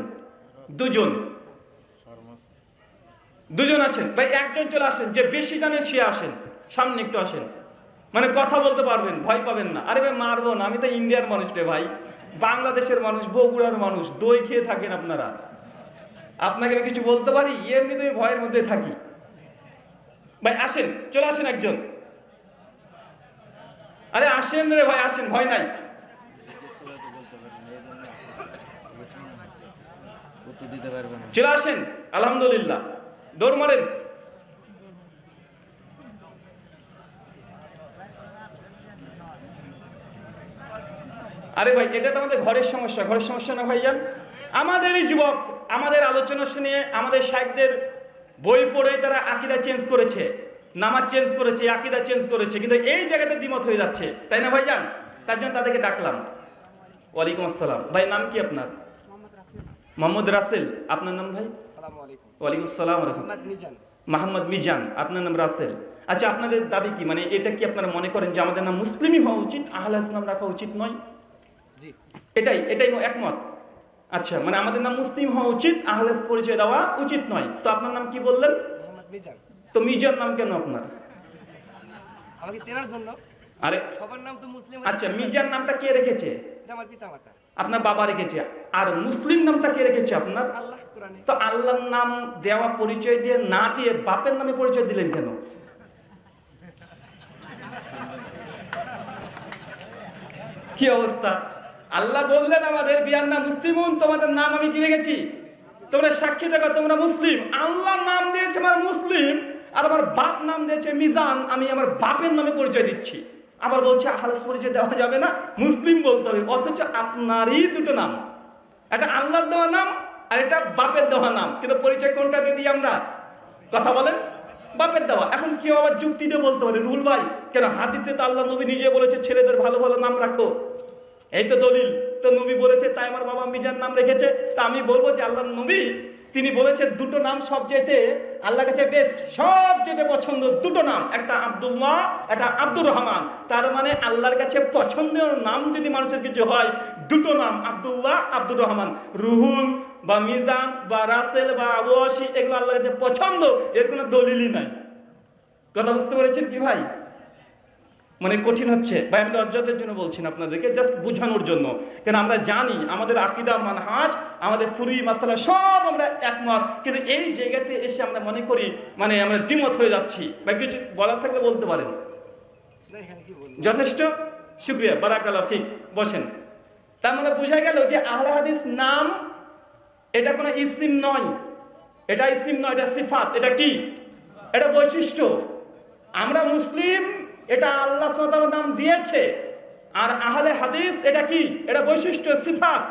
দুজন আছেন। ভাই একজন চলে আসেন, যে বেশি জানেন সে আসেন, সামনে একটু আসেন, মানে কথা বলতে পারবেন, ভয় পাবেন না। আরে ভাই মারবো না, আমি তো ইন্ডিয়ার মানুষ রে ভাই, বাংলাদেশের মানুষ, বগুড়ার মানুষ, দই খেয়ে থাকেন আপনারা। আপনাকে আমি কিছু বলতে পারি? এমনি তো ভয়ের মধ্যে থাকি। ভাই আসেন, চলে আসেন একজন। আরে আসেন রে ভাই, আসেন, ভয় নাই। চলে আসেন, আলহামদুলিল্লাহ, দৌড় মারেন। আরে ভাই এটা তো আমাদের ঘরের সমস্যা না ভাইজান। আমাদেরই যুবক আমাদের আলোচনা শুনে, আমাদের শাইখদের বই পড়ে তারা আকীদা চেঞ্জ করেছে, নামাজ চেঞ্জ করেছে, আকীদা চেঞ্জ করেছে, কিন্তু এই জায়গাতে দ্বিমত হয়ে যাচ্ছে, তাই না ভাইজান? তার জন্য তাদেরকে ডাকলাম। ওয়ালাইকুম আসসালাম। ভাই নাম কি আপনার? মোহাম্মদ রাসেল। আপনার নাম ভাই? ওয়ালাইকুম আসসালাম। মোহাম্মদ মিজান। আপনার নাম রাসেল। আচ্ছা, আপনাদের দাবি কি? মানে এটা কি আপনারা মনে করেন যে আমাদের নাম মুসলিমই হওয়া উচিত, আহলে হাদিস নাম রাখা উচিত নয়? এটাই একমত। আচ্ছা, মানে আমাদের নাম মুসলিম হওয়া উচিত, আহলে হাদিস পরিচয় দেওয়া উচিত নয়। তো আপনার নাম কি বললেন? তো মিজান নাম কেন আপনার? আমাকে চেনার জন্য। আরে সবার নাম তো মুসলিম। আচ্ছা, মিজান নামটা কে রেখেছে? এটা আমার পিতামাতা। আপনার বাবা রেখেছে। আর মুসলিম নামটা কে রেখেছে আপনার? আল্লাহ কোরআনে। তো আল্লাহর নাম দেওয়া পরিচয় দিয়ে না দিয়ে বাপের নামে পরিচয় দিলেন কেন? কি অবস্থা! আল্লাহ বললেন আমাদের বিআন্না মুসলিমুন, তোমাদের নাম আমি কি রেখেছি, তোমরা সাক্ষী দেখো তোমরা মুসলিম। আল্লাহর নাম দিয়েছে আমার মুসলিম, আর আমার বাপ নাম দিয়েছে মিজান, আমি আমার বাপের নামে পরিচয় দিচ্ছি। আবার বলছে আহলে হাদিস পরিচয় দেওয়া যাবে না, মুসলিম বলতে হবে। অথচ আপনারই দুটো নাম, একটা আল্লাহর দেওয়া নাম আর এটা বাপের দেওয়া নাম, কিন্তু পরিচয় কোনটা দিয়ে দিই আমরা? কথা বলেন, বাপের দেওয়া। এখন কেউ আবার যুক্তি দিয়ে বলতে পারে রুহুল ভাই কেন হাদিসে তো আল্লাহ নবী নিজে বলেছে ছেলেদের ভালো ভালো নাম রাখো, এই তো দলিল, তো নবী বলেছে তাই আমার বাবা মিজান নাম রেখেছে। তা আমি বলবো যে আল্লাহ নবী তিনি বলেছেন দুটো নাম সবচেয়ে আল্লাহর কাছে বেস্ট, সবচেয়ে পছন্দ দুটো নাম, একটা আব্দুল্লাহ, একটা আব্দুর রহমান। তার মানে আল্লাহর কাছে পছন্দের নাম যদি মানুষের কিছু হয়, দুটো নাম, আব্দুল্লাহ, আব্দুর রহমান। রুহুল বা মিজান বা রাসেল বা আবু আশি এগুলো আল্লাহর কাছে পছন্দ, এর কোনো দলিলই নাই। কথা বুঝতে পেরেছেন কি ভাই? মানে কঠিন হচ্ছে ভাই, আমি লজ্জাদের জন্য বলছি না, আপনাদেরকে জাস্ট বোঝানোর জন্য। কেন আমরা জানি আমাদের আকীদা মানহাজ, আমাদের ফুরুই মাসালা সব আমরা একমত, কিন্তু এই জায়গাতে এসে আমরা মনে করি মানে আমরা দ্বিমত হয়ে যাচ্ছি। ভাই কিছু বলার থাকলে বলতে পারেন। যথেষ্ট, শুকরিয়া, বারাকাল্লাহ ফিক। বসেন। তার মানে বোঝা গেল যে আহলে হাদিস নাম এটা কোনো ইসিম নয়, এটা ইসিম নয়, এটা সিফাত। এটা কি? এটা বৈশিষ্ট্য। আমরা মুসলিম, এটা আল্লাহ সুবহানাহু ওয়া তাআলা নাম দিয়েছে, আর আহলে হাদিস এটা কি? এটা বৈশিষ্ট্য, সিফাত।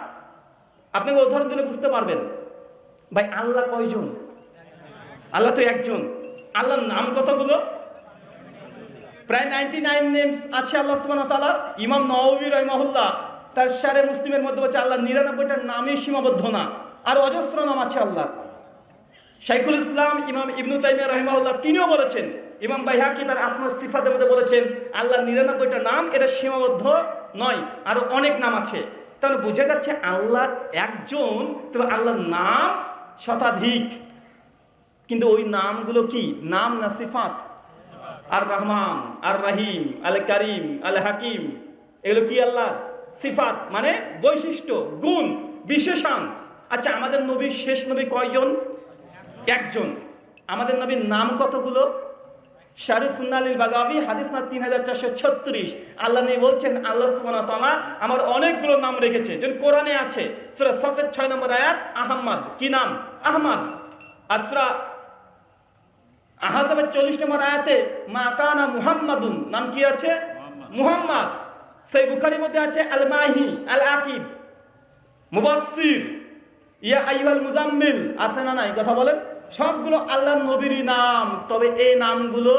আপনাকে উদাহরণ দিলে বুঝতে পারবেন। ভাই আল্লাহ কয়জন? আল্লাহ তো একজন। আল্লাহর নাম কতগুলো? প্রায় 99 নেমস আছে আল্লাহ সুবহানাহু ওয়া তাআলার। ইমাম নওয়াবী রাহিমাহুল্লাহ তার শারে মুসলিমের মধ্যে বলছে আল্লাহ 99টার নামই সীমাবদ্ধ না, আর অজস্র নাম আছে আল্লাহ। শাইখুল ইসলাম ইমাম ইবনু তাইমিয়া রাহিমাহুল্লাহ তিনিও বলেছেন, ইমাম বাইহাকি তার আসমা সিফাতের মধ্যে বলেছেন আল্লাহ 99টা নাম, এটা সীমাবদ্ধ নয়, আরো অনেক নাম আছে। তাহলে বোঝা যাচ্ছে আল্লাহ একজন, তবে আল্লাহর নাম শতাধিক। কিন্তু ওই নামগুলো কি নাম না সিফাত? আর রহমান, আর রহিম, আল করিম, আল হাকিম, এগুলো কি আল্লাহ সিফাত, মানে বৈশিষ্ট্য, গুণ, বিশেষণ। আচ্ছা, আমাদের নবী শেষ নবী কয়জন? একজন। আমাদের নবীর নাম কতগুলো? শারহ সুন্নালিল বাগাবী হাদিস না 3436। আল্লাহ নবী বলছেন আল্লাহ সুবহানাহু ওয়া তাআলা আমার অনেকগুলো নাম রেখেছে, যেমন কোরআনে আছে সূরা সফের 6 নম্বর আয়াত আহমদ, কি নাম? আহমদ। আর সূরা আহজাবের 40 নম্বর আয়াতে মা কানা মুহাম্মাদুন, নাম কি আছে? মুহাম্মদ। সেই বুখারীর মধ্যে আছে আল মাহি, আল আকিব, মুবাসসির, ইয়া আইয়ুহাল মুজাম্মিল, আছে না নাই? কথা বলেন। সবগুলো আল্লাহর নবীরই নাম, তবে এই নামগুলো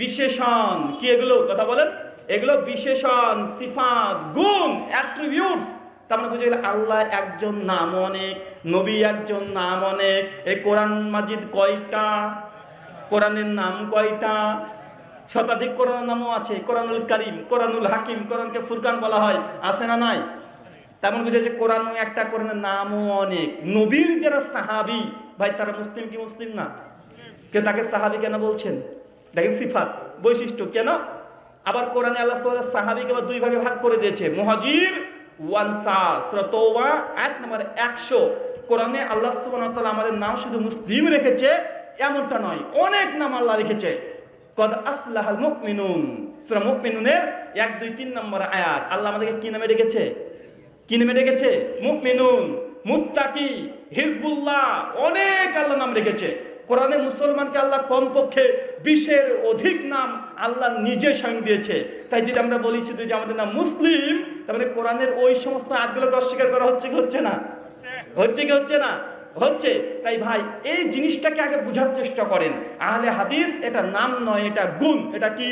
বিশেষণ। কি এগুলো? কথা বলেন। এগুলো বিশেষণ, সিফাত, গুণ, অ্যাট্রিবিউটস। তার মানে বুঝে গেল আল্লাহ একজন, নাম অনেক, নবী একজন, নাম অনেক। এই কোরআন মাজিদ কয়টা? কোরআনের নাম কয়টা? শতাধিক কোরআনের নামও আছে। কোরআনুল কারীম, কোরআনুল হাকিম, কোরআনকে ফুরকান বলা হয়, আছে না নাই? তেমন বুঝে যে কোরআন একটা, কোরআনের নামও অনেক। নবীর যারা সাহাবী ভাই, তারা মুসলিম কি মুসলিম না? কে তাকে সাহাবী কেন বলছেন? দেখেন সিফাত, বৈশিষ্ট্য কেন। আবার কোরআনে আল্লাহ সুবহানাহু ওয়া তাআলা সাহাবীকে আবার দুই ভাগে ভাগ করে দিয়েছে, মুহাজির ওয়া আনসার। সূরা তাওবা আয়াত নম্বর 100। কোরআনে আল্লাহ সুবহানাহু ওয়া তাআলা আমাদের নাম শুধু মুসলিম রেখেছে এমনটা নয়, অনেক নাম আল্লাহ রেখেছে। কদ আফলাহাল মুমিনুন, সূরা মুমিনুনের 1, 2, 3 নম্বর আয়াত। আল্লাহ আমাদেরকে কি নামে রেখেছে? কি নামে রেখেছে? মুমিনুন, মুত্তাকি, হিজবুল্লাহ, অনেক আল্লাহ নাম রেখেছে। কোরআনে মুসলমানকে আল্লাহ কমপক্ষে 20-এর অধিক নাম আল্লাহ নিজে স্বয়ং দিয়েছে। তাই যদি আমরা বলি শুধু যে আমাদের নাম মুসলিম, তার মানে কোরআনের ওই সমস্ত আয়াতগুলোকে অস্বীকার করা হচ্ছে কি হচ্ছে না? হচ্ছে কি হচ্ছে না? হচ্ছে। তাই ভাই এই জিনিসটাকে আগে বোঝার চেষ্টা করেন। আহলে হাদিস এটা নাম নয়, এটা গুণ। এটা কি?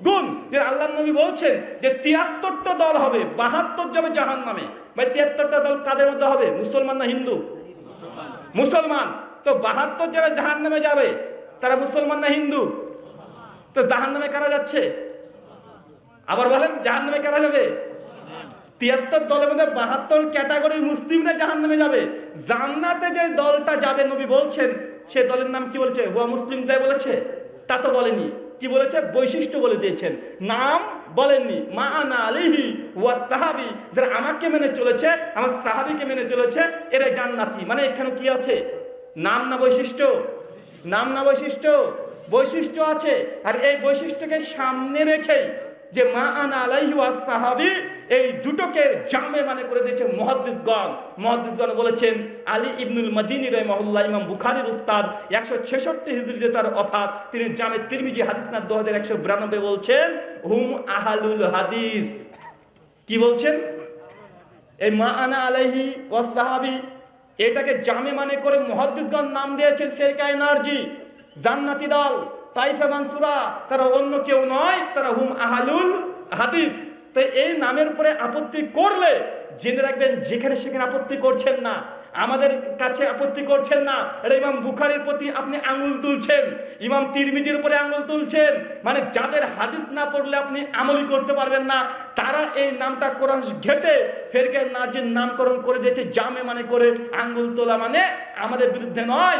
গুণ। যে আল্লাহর নবী বলছেন যে 73টা দল হবে, 72 যাবে জাহান্নামে। ভাই 73টা দল কাদের মধ্যে হবে? মুসলমান না হিন্দু? মুসলমান। তো 72 যারা জাহান্নামে যাবে তারা মুসলমান না হিন্দু? তো জাহান্নামে কারা যাচ্ছে? আবার বলেন, জাহান্নামে কারা যাবে? 73 দলের মধ্যে 72 ক্যাটাগরির মুসলিমরা জাহান্নামে যাবে। জান্নাতে যে দলটা যাবে নবী বলছেন সে দলের নাম কি বলেছে? হুয়া মুসলিম তাই বলেছে? তা তো বলেনি। কি বলেছে? বৈশিষ্ট্য বলে দিয়েছেন, নাম বলেননি। মা আনা আলাইহি ওয়া সাহাবী, যারা আমাকে মেনে চলেছে, আমার সাহাবীকে মেনে চলেছে, এরা জান্নাতি। মানে এখানে কি আছে? নাম না বৈশিষ্ট্য? নাম না বৈশিষ্ট্য? বৈশিষ্ট্য আছে। আর এই বৈশিষ্ট্যকে সামনে রেখেই যে মা আনা আলাইহি ওয়া সাহাবী, এই দুটোকে জামে মানে করে দিয়েছে মুহাদ্দিসগণ। মুহাদ্দিসগণ বলেছেন আলী ইবনুল মাদিনী রাহিমাহুল্লাহ, ইমাম বুখারীর উস্তাদ, 166 হিজরিতে তার ওফাত। তিনি জামে তিরমিজি হাদিস না 2192 বলছেন হুম আহলুল হাদিস। কি বলছেন? এই মা আনা আলাইহি ওয়া সাহাবী এটাকে জামে মানে করে মুহাদ্দিসগণ নাম দিয়েছেন ফিরকায়ে নারজি, জান্নাতি দল, তাইফা মানসুরা। তারা অন্য কেউ নয়, তারা হুম আহলুল হাদিস। তাই এই নামের উপরে আপত্তি করলে জেনে রাখবেন, যেখানে সেখানে আপত্তি করছেন না, আমাদের কাছে আপত্তি করছেন না। এটা ইমাম বুখারীর প্রতি আপনি আঙুল তুলছেন, ইমাম তিরমিজির উপরে আঙুল তুলছেন। মানে যাদের হাদিস না পড়লে আপনি আমলই করতে পারবেন না, তারা এই নামটা কোরআন ঘেটে ফিরকায়ে নারজির নামকরণ করে দিয়েছে জামে মানে করে। আঙ্গুল তোলা মানে আমাদের বিরুদ্ধে নয়,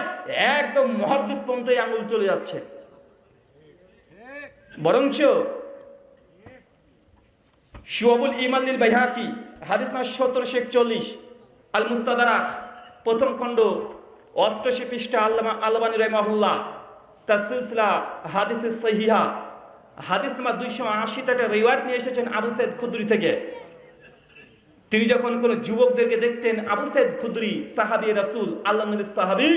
একদম মুহাদ্দিস পর্যন্ত এই আঙ্গুল চলে যাচ্ছে। বরঞ্চ শুআবুল ঈমান লিল বাইহাকি হাদিস না 1741, আল মুস্তাদরাক প্রথম খণ্ড 88 পৃষ্ঠা, আল্লামা আলবানী রাহিমাহুল্লাহ তার সিলসিলা হাদিসে সহিহা হাদিস নাম্বার 280 রিওয়ায়াত নিয়ে এসেছেন আবু সাইদ খুদরি থেকে। তিনি যখন কোন যুবকদেরকে দেখতেন, আবু সাইদ খুদরি সাহাবী রাসূল, আল্লাহর নবীর সাহাবী,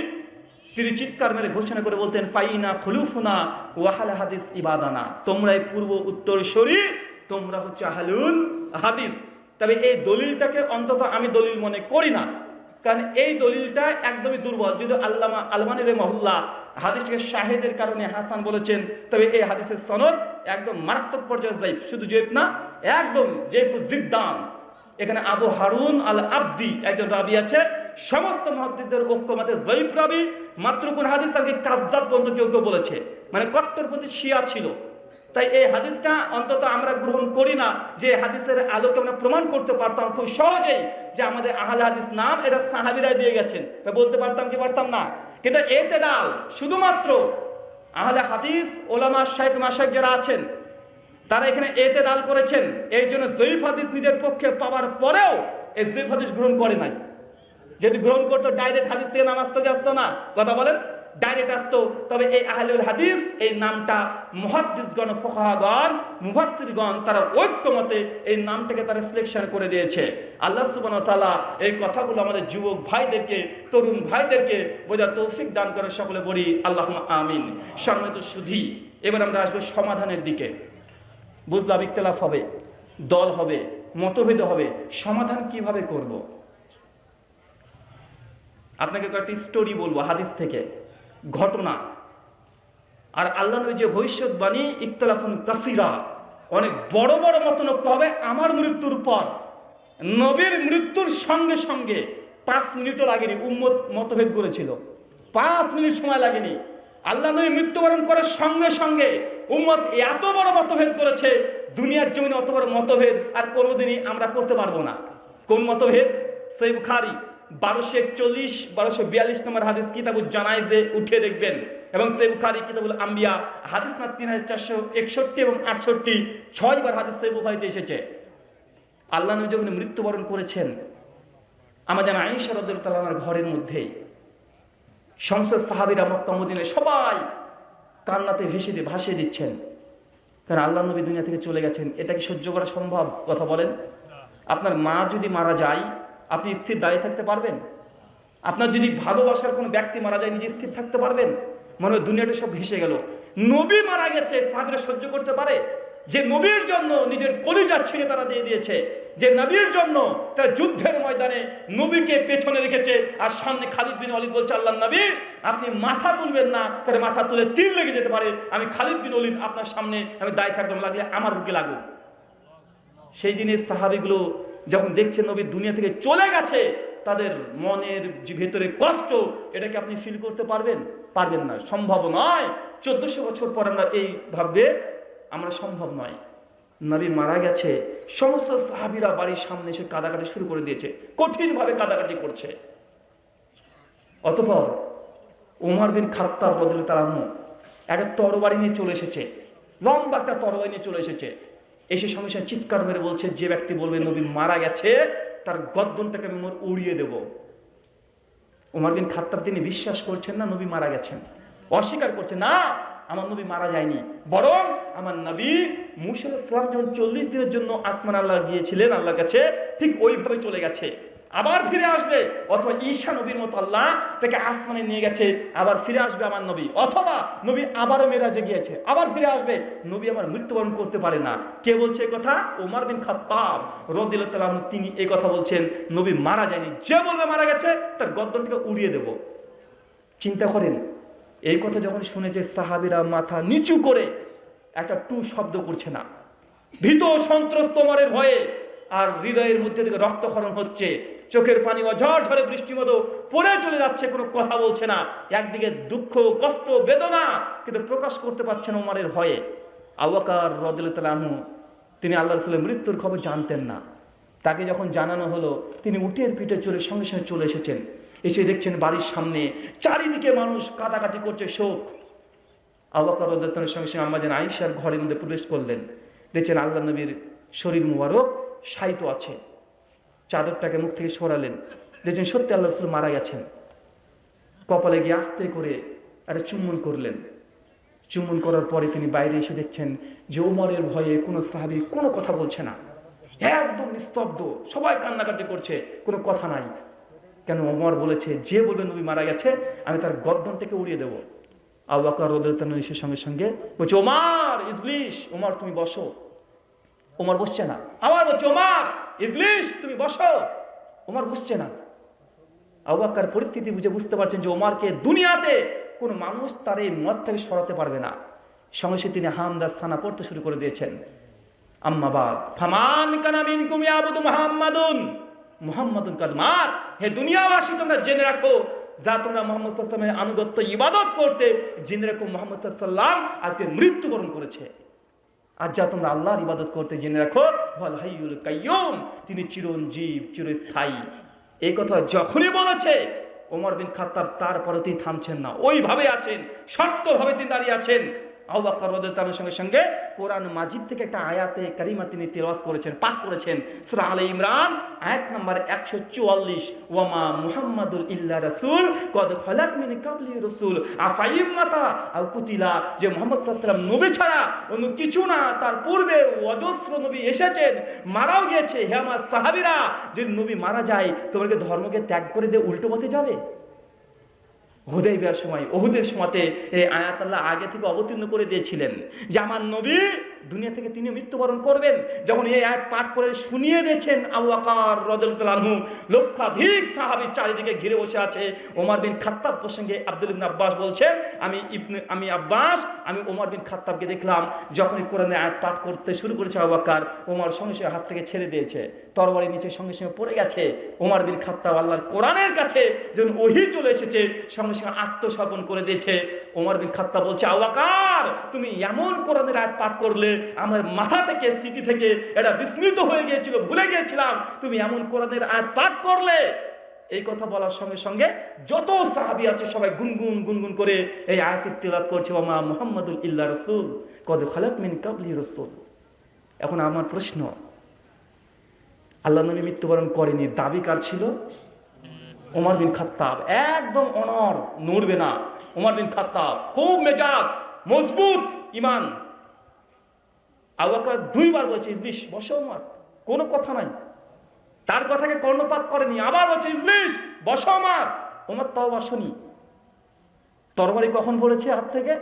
তিনি চিৎকার মেরে ঘোষণা করে বলতেন ফাইনা খুলুফুনা ওয়া আহল হাদিস ইবাদানা, তোমরাই পূর্ব উত্তরসূরি, তোমরা হচ্ছে আহলুল হাদিস। তবে এই দলিলটাকে অন্তত আমি দলিল মনে করি না, কারণ এই দলিলটা একদমই দুর্বল। যদি আল্লামা আলবানী রাহিমাহুল্লাহ হাদিসটাকে শাহেদের কারণে হাসান বলেছেন, তবে এই হাদিসের সনদ একদম মারাত্মক পর্যায়ে যায়িফ। শুধু যায়িফ না, একদম যায়িফুজ জিদ্দান। এখানে আবু হারুন আল আবদি একজন রাবি আছে, সমস্ত মুহাদ্দিসদের ঐক্যমতে যায়িফ রাবি। মাত্র কোন হাদিস আগে কাযযাব পর্যন্ত কেউ কেউ বলেছে, মানে কট্টরপন্থী শিয়া ছিল। তাই এই হাদিসটা অন্তত আমরা গ্রহণ করি না, যে হাদিসের আলোকে আমরা প্রমাণ করতে পারতাম খুব সহজেই যে আমাদের আহলে হাদিস নাম এটা সাহাবীরা দিয়ে গেছেন, বলতে পারতাম কি পারতাম না। কিন্তু ইতিদাল শুধুমাত্র আহলে হাদিস ওলামা শাইখ মাশাইখ যারা আছেন তারা এখানে ইতিদাল করেছেন। এই জন্য যায়িফ হাদিস নিজের পক্ষে পাওয়ার পরেও এই যায়িফ হাদিস গ্রহণ করে নাই। যদি গ্রহণ করতো ডাইরেক্ট হাদিস থেকে নাম আসতো না। কথা বলেন, ডাইরেক্ট আসতো। তবে এই আহলুল হাদিস এই নামটা মুহাদ্দিসগণ, ফুকাহাগণ, মুফাসসিরগণ তারা ঐক্যমতে এই নামটাকে তারা সিলেকশন করে দিয়েছে। আল্লাহ সুবহানাহু ওয়া তাআলা এই কথাগুলো আমাদের যুবক ভাইদেরকে, তরুণ ভাইদেরকে বোঝার তৌফিক দান করে, সকলে বলি আল্লাহুম্মা আমিন। সম্মানিত সুধী, এবার আমরা আসবো সমাধানের দিকে। বুঝলাম ইখতিলাফ হবে, দল হবে, মতভেদ হবে, সমাধান কিভাবে করব? আপনাকে কয়েকটি স্টোরি বলবো হাদিস থেকে, ঘটনা। আর আল্লাহ নবী যে ভবিষ্যৎবাণী, ইখতিলাফুন কাসীরা, অনেক বড় বড় মতনৈক্য হবে আমার মৃত্যুর পর। নবীর মৃত্যুর সঙ্গে সঙ্গে 5 মিনিটও লাগেনি, উম্মত মতভেদ করেছিল। 5 মিনিট সময় লাগেনি। আল্লাহ নবী মৃত্যুবরণ করার সঙ্গে সঙ্গে উম্মত এত বড় মতভেদ করেছে, দুনিয়ার জমিনে অত বড় মতভেদ আর কোনোদিনই আমরা করতে পারবো না। কোন মতভেদ? সহিহ বুখারী 1241 1242 নম্বর হাদিস, কিতাবুল জানাইজে উঠে দেখবেন। এবং সহিহ বুখারী কিতাবুল আম্বিয়া হাদিস না 3461 এবং 68, 6 বার হাদিস সহিহ বুখারীতে এসেছে। আল্লাহ নবী যখন মৃত্যুবরণ করেছেন, আমাদের আয়েশা রাদিয়াল্লাহু তাআলার ঘরের মধ্যেই সমস্ত সাহাবীরা মক্কা মদিনায় সবাই কান্নাতে ভাসিয়ে দিচ্ছেন। কারণ আল্লাহ নবী দুনিয়া থেকে চলে গেছেন। এটা কি সহ্য করা সম্ভব? কথা বলেন। আপনার মা যদি মারা যায়, আপনি স্থির দাঁড়িয়ে থাকতে পারবেন? আপনার যদি ভালোবাসার কোনো ব্যক্তি মারা যায়, নিজে স্থির থাকতে পারবেন? মনে হয় দুনিয়াটা সব ভেসে গেল। নবী মারা গেছে, সাহাবীরা সহ্য করতে পারে? যে নবীর জন্য নিজের কলিজা ছিঁড়ে তারা দিয়ে দিয়েছে, যে নবীর জন্য তারা যুদ্ধের ময়দানে নবীকে পেছনে রেখেছে, আর সামনে খালিদ বিন ওয়ালিদ বলছে, আল্লাহ নবী আপনি মাথা তুলবেন না, কারণ মাথা তুলে তীর লেগে যেতে পারে। আমি খালিদ বিন ওয়ালিদ আপনার সামনে আমি দাঁড়িয়ে থাকলাম, লাগলে আমার বুকে লাগুক। সেই দিনের সাহাবীগুলো যখন দেখছে নবী দুনিয়া থেকে চলে গেছে, তাদের মনের যে ভেতরে কষ্ট, এটাকে আপনি ফিল করতে পারবেন? পারবেন না, সম্ভব নয়। 1400 বছর পর আমরা এই ভাববে আমরা সম্ভব নয়। নবী মারা গেছে, সমস্ত সাহাবীরা বাড়ির সামনে এসে কাঁদাকাটি শুরু করে দিয়েছে, কঠিনভাবে কাঁদাকাটি করছে। অতঃপর ওমর বিন খাত্তাব রাদিয়াল্লাহু তাআলা একটা তরবারি নিয়ে চলে এসেছে, লম্বা একটা তরবারি নিয়ে চলে এসেছে। এসে সঙ্গে সঙ্গে চিৎকার মেরে বলছে, যে ব্যক্তি বলবে নবী মারা গেছে, তার গর্দনটাকে আমি উড়িয়ে দেব। ওমর বিন খাত্তাব তিনি বিশ্বাস করছেন না নবী মারা গেছেন, অস্বীকার করছে, না আমার নবী মারা যায়নি, বরং আমার নবী মূসা আলাইহিস সালাম যখন 40 দিনের জন্য আসমান আল্লাহ গিয়েছিলেন আল্লাহর কাছে, ঠিক ওইভাবে চলে গেছে, আবার ফিরে আসবে। অথবা ঈসা নবীর মতো আল্লাহ তাকে আসমানে নিয়ে গেছে, আবার ফিরে আসবে আমার নবী। অথবা নবী আবারও মেরাজে গিয়েছে, আবার ফিরে আসবে। নবী আমার মৃত্যুবরণ করতে পারে না। কে বলছে এই কথা? ওমর বিন খাত্তাব রাদিয়াল্লাহু তাআলা আনহু, তিনি এই কথা বলছেন, নবী মারা যায়নি, যে বলবে মারা গেছে তার গর্দনটাকে উড়িয়ে দেব। চিন্তা করেন, এই কথা যখন শুনেছে সাহাবীরা মাথা নিচু করে একটা টু শব্দ করছে না, ভীত সন্ত্রস্ত ওমরের ভয়ে। আর হৃদয়ের মধ্যে থেকে রক্তক্ষরণ হচ্ছে, চোখের পানি অঝর ঝরে বৃষ্টির মতো পড়ে চলে যাচ্ছে, কোনো কথা বলছে না। একদিকে দুঃখ, কষ্ট, বেদনা, কিন্তু প্রকাশ করতে পারছে না ওমরের ভয়ে। আবু বকর রাদিয়াল্লাহু তাআলা আনহু তিনি আল্লাহর রাসূলের মৃত্যুর খবর জানতেন না। তাকে যখন জানানো হলো, তিনি উটের পিঠে চড়ে সঙ্গে সঙ্গে চলে এসেছেন। এসে দেখছেন বাড়ির সামনে চারিদিকে মানুষ কাঁদাকাটি করছে, শোক। আবু বকর রাদিয়াল্লাহু তাআলার সঙ্গে সঙ্গে আম্মা জান আয়েশার ঘরের মধ্যে প্রবেশ করলেন। দেখছেন আল্লাহ নবীর শরীর মুবারক শায়িত আছে, চাদরটাকে মুখ থেকে সরালেন, দেখছেন সত্যি আল্লাহ রাসূল মারা গেছেন। কপালে গিয়ে আস্তে করে একটা চুম্বন করলেন। চুম্বন করার পরে তিনি বাইরে এসে দেখছেন যে ওমরের ভয়ে কোনো সাহাবী কোনো কথা বলছে না, একদম নিস্তব্ধ, সবাই কান্নাকাটি করছে, কোনো কথা নাই। কেন? ওমর বলেছে, যে বলবে নবী মারা গেছে আমি তার গর্দনটাকে উড়িয়ে দেব। আবু বকর রাদিয়াল্লাহু তাআলা এসে সঙ্গে সঙ্গে বলছে, ওমর ইজলিস, ওমর তুমি বসো। ওমর বসছে না। আবার বলছে, ওমর ইজলিস তুমি বসো। ওমর বসছে না। আবু বকর পরিস্থিতি বুঝে বুঝতে পারছেন যে ওমরকে দুনিয়াতে কোনো মানুষ তার এই মত থেকে সরাতে পারবে না। সঙ্গে সঙ্গে তিনি হামদা সানা পড়তে শুরু করে দিয়েছেন। আম্মা বাদ ফামান কানা মিনকুম ইয়াবুদু মুহাম্মাদুন মুহাম্মাদুন কাদ মাত। হে দুনিয়াবাসী, তোমরা জেনে রাখো, যা তোমরা মুহাম্মদ সাল্লাল্লাহু আলাইহি ওয়াসাল্লামের আনুগত্য ইবাদত করতে, জেনে রাখো মুহাম্মদ সাল্লাল্লাহু আলাইহি ওয়াসাল্লাম আজকে মৃত্যুবরণ করেছে। আর যা তোমরা আল্লাহর ইবাদত করতে, জেনে রাখো ওয়াল হাইয়ুল কাইয়ুম, তিনি চিরঞ্জীব, চিরস্থায়ী। এই কথা যখনই বলেছে ওমর বিন খাত্তাব, তারপরে তিনি থামছেন না, ওইভাবে আছেন, শক্তভাবে তিনি দাঁড়িয়ে আছেন। আবু বকর রাদিয়াল্লাহু তাআলার সঙ্গে সঙ্গে কোরআন মাজিদ থেকে একটা আয়াতে কারিমা তিনি তিলাওয়াত করেছেন, পাঠ করেছেন। সূরা আলে ইমরান আয়াত নাম্বার 144, ওয়ামা মুহাম্মাদুল ইল্লা রাসূল কদ খালাত মিন কাবলি রাসূল আফাইমাতা আও কুতিলা, যে মুহাম্মদ সাল্লাল্লাহু আলাইহি ওয়াসাল্লাম নবী ছাড়া অন্য কিছু না, তার পূর্বে অজস্র নবী এসেছেন, মারাও গিয়েছে। হে আমার সাহাবীরা, যদি নবী মারা যায় তোমাকে ধর্মকে ত্যাগ করে দিয়ে উল্টো পথে যাবে? হুদাইবিয়ার সময়, ওহুদের সময়তে এই আয়াত আল্লাহ আগে থেকে অবতীর্ণ করে দিয়েছিলেন যে আমার নবী দুনিয়া থেকে তিনি মৃত্যুবরণ করবেন। যখন এই আয়াত পাঠ করে শুনিয়ে দিয়েছেন আবু বকর রাদিয়াল্লাহু তাআলা আনহু, লক্ষাধিক সাহাবী চারিদিকে ঘিরে বসে আছে। ওমর বিন খাত্তাব প্রসঙ্গে আব্দুল ইবনে আব্বাস বলছেন, আমি আব্বাস আমি ওমর বিন খাত্তাবকে দেখলাম যখন এই কোরআনের আয়াত পাঠ করতে শুরু করেছে আবু বকর, ওমর সঙ্গে সঙ্গে হাত থেকে ছেড়ে দিয়েছে, তরবারি নিচে সঙ্গে সঙ্গে পড়ে গেছে। ওমর বিন খাত্তাব আল্লাহর কোরআনের কাছে যখন ওহী চলে এসেছে সঙ্গে সঙ্গে আত্মসমর্পণ করে দিয়েছে। ওমর বিন খাত্তাব বলছে, আবু বকর তুমি এমন কোরআনের আয়াত পাঠ করলে আমার মাথা থেকে, স্মৃতি থেকে এটা বিস্মৃত হয়ে গিয়েছিল, ভুলে গিয়েছিলাম তুমি এমন কোরআনের আয়াত পাঠ করলে। এই কথা বলার সঙ্গে সঙ্গে যত সাহাবী আছে সবাই গুনগুন গুনগুন করে এই আয়াতের তিলাওয়াত করছে, ওয়ামা মুহাম্মাদুল ইল্লা রাসূল কদ খালাত মিন কাবলি রাসূল। এখন আমার প্রশ্ন, আল্লাহ নবী মৃত্যুবরণ করেনি, দাবি কার ছিল? ওমর বিন খাত্তাব। একদম অনর, নড়বে না। ওমর বিন খাত্তাব খুব মেজাজ মজবুত, ঈমান। আবু বকর দুইবার বলছে ইজলিস, বসো ওমর, কোনো কথা নাই, তার কথাকে কর্ণপাত করেনি। আবার বলছে ইজলিস, বসো ওমর। ওমর তাও বসনি। তরবারি কখন পড়েছে হাত থেকে?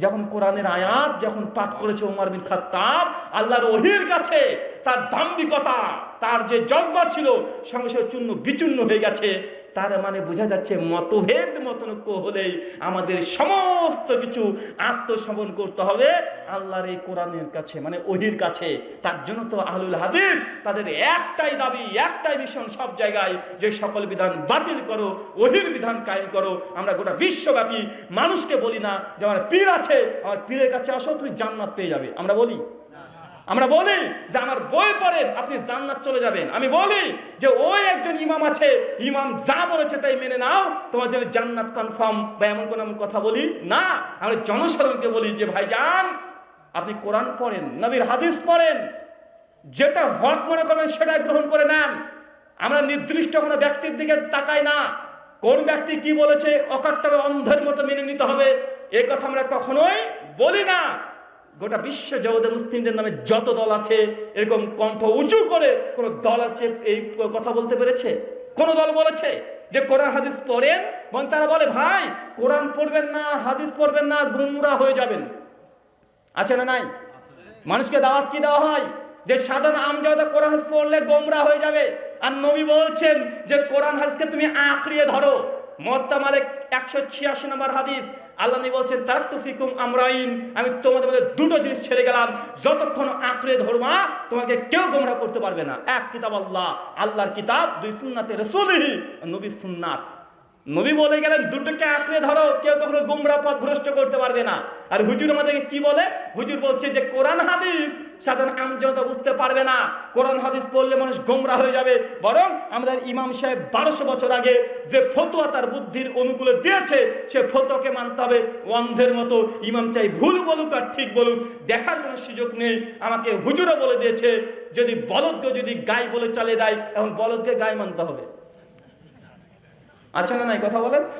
যখন কোরআনের আয়াত যখন পাঠ করেছে ওমর বিন খাত্তাব আল্লাহর ওহীর কাছে, তার দাম্ভিকতা, তার যে জজবা ছিল সঙ্গে সঙ্গে চূর্ণ বিচূর্ণ হয়ে গেছে। তার মানে বোঝা যাচ্ছে মতভেদ মতনৈক্য হলেই আমাদের সমস্ত কিছু আত্মসমর্পণ করতে হবে আল্লাহর এই কোরআনের কাছে, মানে ওহীর কাছে। তার জন্য তো আহলুল হাদিস তাদের একটাই দাবি, একটাই মিশন সব জায়গায়, যে সকল বিধান বাতিল করো, ওহীর বিধান কায়েম করো। আমরা গোটা বিশ্বব্যাপী মানুষকে বলি না যে আমার পীর আছে, আমার পীরের কাছে আসো তুমি জান্নাত পেয়ে যাবে। আমরা বলি যে আমার বই পড়েন আপনি জান্নাত চলে যাবেন। আমি বলি যে ওই একজন ইমাম আছে, ইমাম যা বলেছে তাই মেনে নাও, তোমার জন্য জান্নাত কনফার্ম, বা এমন কথা বলি না। আমরা জনসাধারণকে বলি যে ভাইজান আপনি কোরআন পড়েন, নবীর হাদিস পড়েন, যেটা হক মনে করবেন সেটা গ্রহণ করে নেন। আমরা নির্দিষ্ট কোনো ব্যক্তির দিকে তাকাই না, কোন ব্যক্তি কি বলেছে অকাট্যভাবে অন্ধের মতো মেনে নিতে হবে, এই কথা আমরা কখনোই বলি না। গোটা বিশ্ব জগতে মুসলিমদের নামে যত দল আছে, এরকম কণ্ঠ উঁচু করে কোন দল আজকে এই কথা বলতে পেরেছে? কোন দল বলেছে যে কোরআন হাদিস পড়েন? এবং তারা বলে ভাই কোরআন পড়বেন না, হাদিস পড়বেন না, গুমরাহ হয়ে যাবেন। আছে না নাই? মানুষকে দাওয়াত কি দেওয়া হয় যে সাধারণ আমজাদা কোরআন হাদিস পড়লে গোমরাহ হয়ে যাবে। আর নবী বলছেন যে কোরআন হাদিসকে তুমি আঁকড়িয়ে ধরো। মুওয়াত্তা মালিক 186 নম্বর হাদিস, আল্লাহ নবী বলছেন তারাকতু ফিকুম আমরাইন, আমি তোমাদের মধ্যে দুটো জিনিস ছেড়ে গেলাম, যতক্ষণ আঁকড়ে ধরবা তোমাকে কেউ গোমরাহ করতে পারবে না। এক কিতাব আল্লাহ, আল্লাহর কিতাব, দুই সুন্নাতে রাসূলিহি, নবীর সুন্নাত। নবী বলে গেলেন দুটোকে আঁকড়ে ধরো, কেউ কখনো গোমরাহ পথ ভ্রষ্ট করতে পারবে না। আর হুজুর আমাদেরকে কি বলে? হুজুর বলছে যে কোরআন হাদিস সাধারণ আমজনতা বুঝতে পারবে না, কোরআন হাদিস পড়লে মানুষ গোমরাহ হয়ে যাবে। বরং আমাদের ইমাম সাহেব 1200 বছর আগে যে ফতোয়া তার বুদ্ধির অনুকূলে দিয়েছে সে ফতোয়াকে মানতে হবে অন্ধের মতো। ইমাম চাই ভুল বলুক আর ঠিক বলুক, দেখার কোনো সুযোগ নেই। আমাকে হুজুরও বলে দিয়েছে যদি বলদকে যদি গাই বলে চালিয়ে দেয়, এখন বলদকে গাই মানতে হবে। আচ্ছা না নাই কথা বলেন?